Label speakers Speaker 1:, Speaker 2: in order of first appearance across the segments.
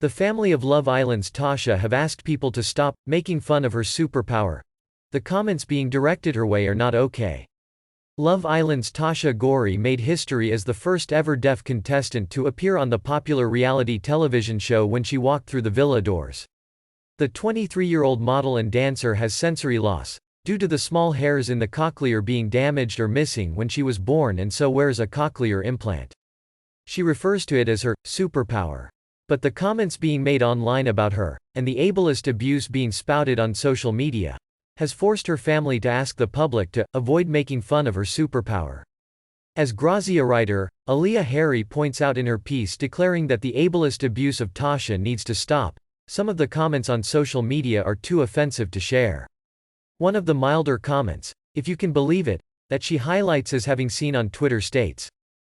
Speaker 1: The family of Love Island's Tasha have asked people to stop making fun of her superpower. The comments being directed her way are not okay. Love Island's Tasha Ghori made history as the first ever deaf contestant to appear on the popular reality television show when she walked through the villa doors. The 23-year-old model and dancer has sensory loss, due to the small hairs in the cochlear being damaged or missing when she was born, and so wears a cochlear implant. She refers to it as her superpower. But the comments being made online about her, and the ableist abuse being spouted on social media, has forced her family to ask the public to avoid making fun of her superpower. As Grazia writer, Aaliyah Harry points out in her piece declaring that the ableist abuse of Tasha needs to stop, some of the comments on social media are too offensive to share. One of the milder comments, if you can believe it, that she highlights as having seen on Twitter states,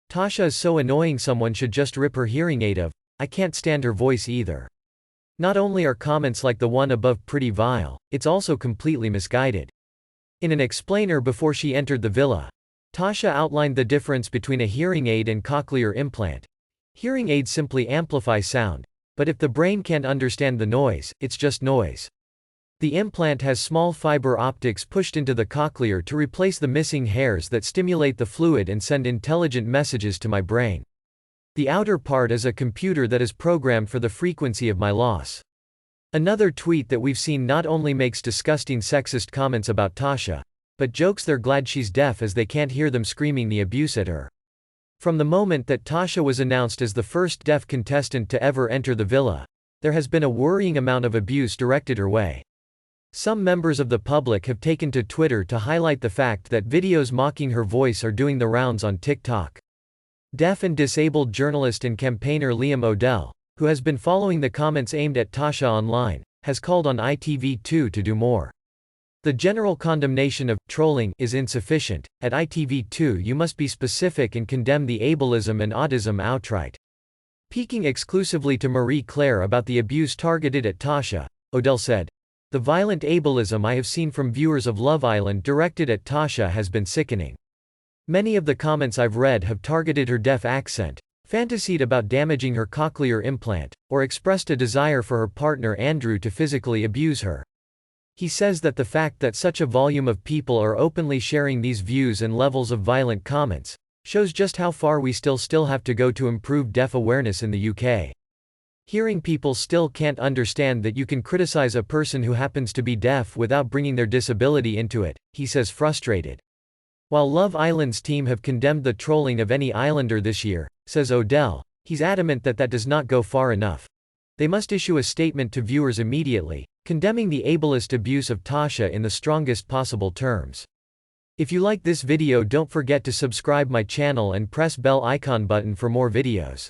Speaker 1: "Tasha is so annoying, someone should just rip her hearing aid of, I can't stand her voice either." Not only are comments like the one above pretty vile, it's also completely misguided. In an explainer before she entered the villa, Tasha outlined the difference between a hearing aid and cochlear implant. Hearing aids simply amplify sound, but if the brain can't understand the noise, it's just noise. The implant has small fiber optics pushed into the cochlear to replace the missing hairs that stimulate the fluid and send intelligent messages to my brain. The outer part is a computer that is programmed for the frequency of my loss. Another tweet that we've seen not only makes disgusting sexist comments about Tasha, but jokes they're glad she's deaf as they can't hear them screaming the abuse at her. From the moment that Tasha was announced as the first deaf contestant to ever enter the villa, there has been a worrying amount of abuse directed her way. Some members of the public have taken to Twitter to highlight the fact that videos mocking her voice are doing the rounds on TikTok. Deaf and disabled journalist and campaigner Liam O'Dell, who has been following the comments aimed at Tasha online, has called on ITV2 to do more. The general condemnation of trolling is insufficient. At ITV2 you must be specific and condemn the ableism and autism outright. Speaking exclusively to Marie Claire about the abuse targeted at Tasha, O'Dell said, "The violent ableism I have seen from viewers of Love Island directed at Tasha has been sickening. Many of the comments I've read have targeted her deaf accent, fantasied about damaging her cochlear implant, or expressed a desire for her partner Andrew to physically abuse her." He says that the fact that such a volume of people are openly sharing these views and levels of violent comments shows just how far we still have to go to improve deaf awareness in the UK. Hearing people still can't understand that you can criticize a person who happens to be deaf without bringing their disability into it, he says, frustrated. While Love Island's team have condemned the trolling of any islander this year, says O'Dell, he's adamant that that does not go far enough. They must issue a statement to viewers immediately, condemning the ableist abuse of Tasha in the strongest possible terms. If you like this video, don't forget to subscribe my channel and press bell icon button for more videos.